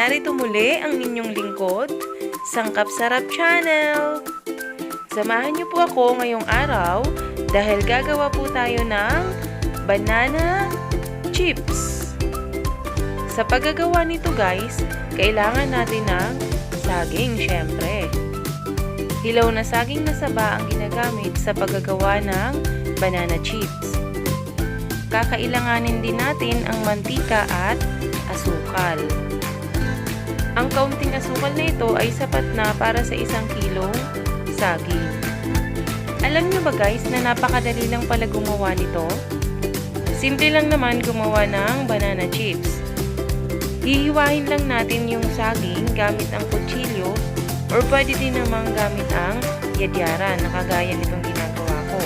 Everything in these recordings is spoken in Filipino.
Narito muli ang inyong lingkod, Sangkap Sarap Channel! Samahan niyo po ako ngayong araw dahil gagawa po tayo ng banana chips. Sa paggagawa nito guys, kailangan natin ng saging syempre. Hilaw na saging na saba ang ginagamit sa paggagawa ng banana chips. Kakailanganin din natin ang mantika at asukal. Ang kaunting asukal na ito ay sapat na para sa 1 kilong saging. Alam nyo ba guys na napakadali lang pala gumawa nito? Simple lang naman gumawa ng banana chips. Hihiwain lang natin yung saging gamit ang kutsilyo or pwede din namang gamit ang yadyaran na kagaya nitong ginagawa ko.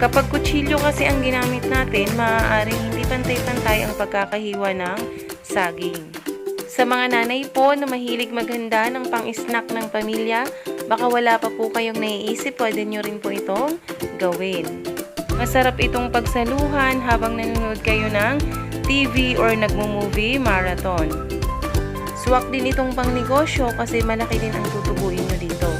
Kapag kutsilyo kasi ang ginamit natin, maaaring hindi pantay-pantay ang pagkakahiwa ng saging. Sa mga nanay po na mahilig maghanda ng pang-snack ng pamilya, baka wala pa po kayong naiisip, pwede nyo rin po itong gawin. Masarap itong pagsaluhan habang nanonood kayo ng TV or nagmo-movie marathon. Swak din itong pangnegosyo kasi malaki din ang tutubuin nyo dito.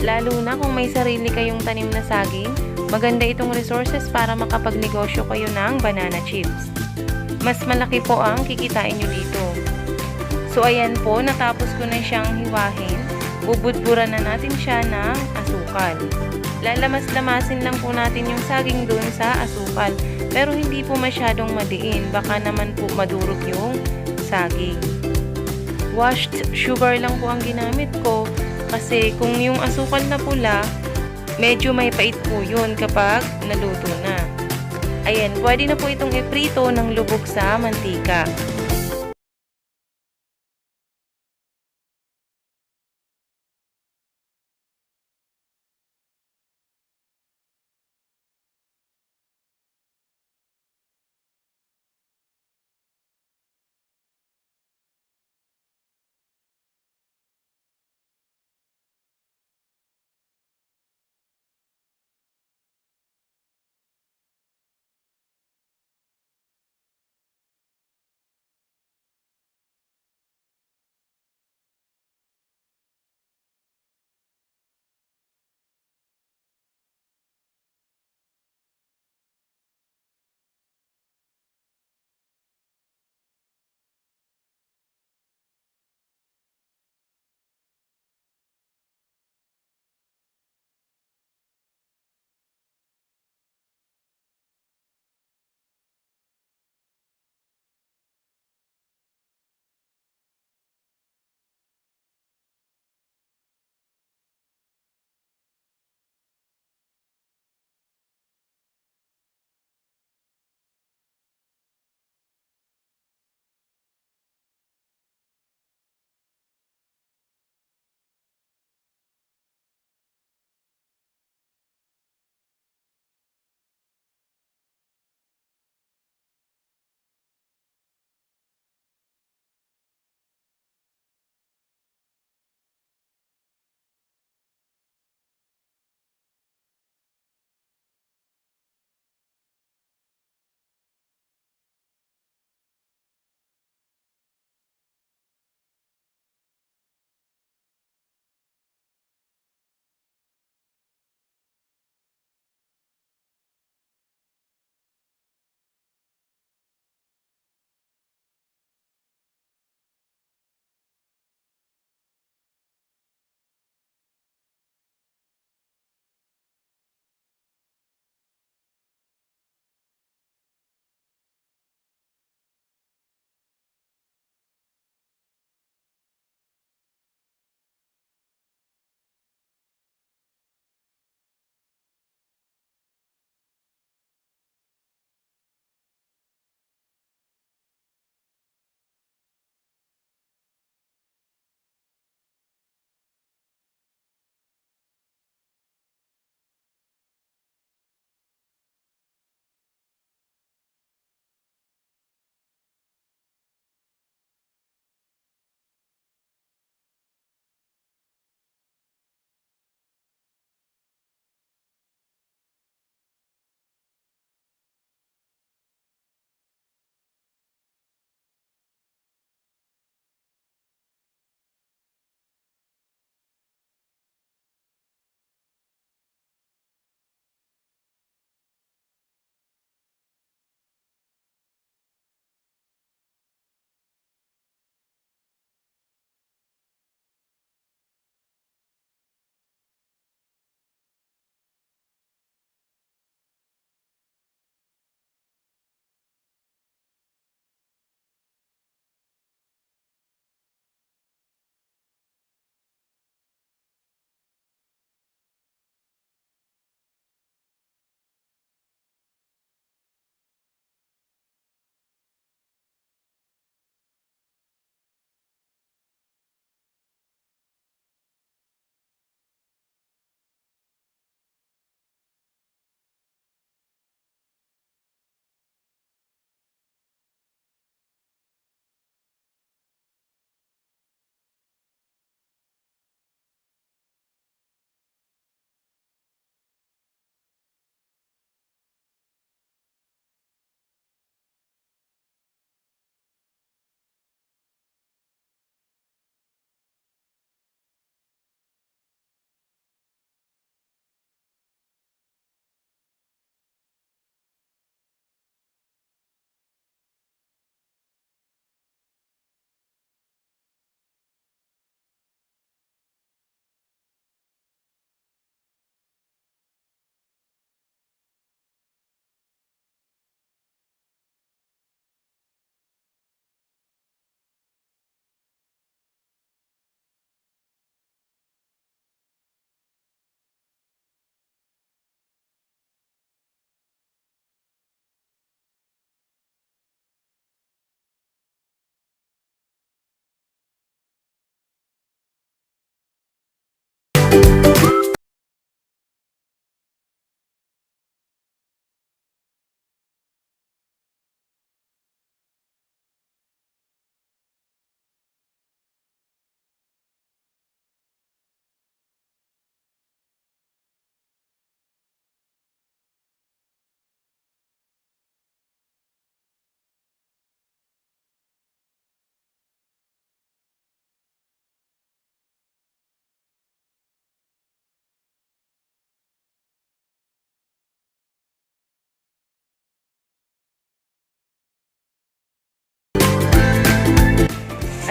Lalo na kung may sarili kayong tanim na saging, maganda itong resources para makapagnegosyo kayo ng banana chips. Mas malaki po ang kikitain nyo dito. So ayan po, natapos ko na siyang hiwahin. Bubudburan na natin siya ng asukal. Lalamas-lamasin lang po natin yung saging doon sa asukal. Pero hindi po masyadong madiin. Baka naman po madurog yung saging. Washed sugar lang po ang ginamit ko. Kasi kung yung asukal na pula, medyo may pait po yun kapag naluto na. Ayan, pwede na po itong iprito ng lubog sa mantika.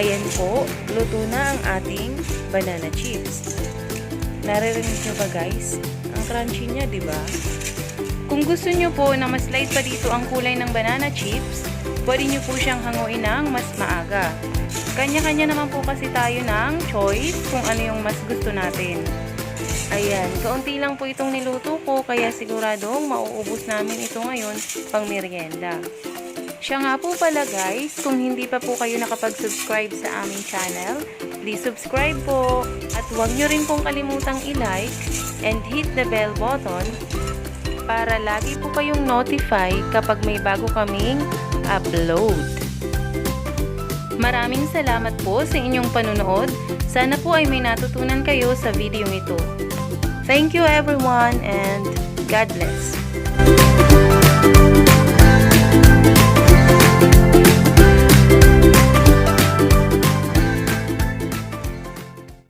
Ayan po, luto na ang ating banana chips. Naririnig nyo ba guys? Ang crunchy niya, di ba? Kung gusto nyo po na mas light pa dito ang kulay ng banana chips, pwede nyo po siyang hanguin ng mas maaga. Kanya-kanya naman po kasi tayo ng choice kung ano yung mas gusto natin. Ayan, kaunti lang po itong niluto ko kaya siguradong mauubos namin ito ngayon pang merienda. Siya nga po pala guys, kung hindi pa po kayo nakapag-subscribe sa aming channel, please subscribe po. At huwag nyo rin pong kalimutang i-like and hit the bell button para lagi po kayong notify kapag may bago kaming upload. Maraming salamat po sa inyong panunood. Sana po ay may natutunan kayo sa video ito. Thank you everyone and God bless.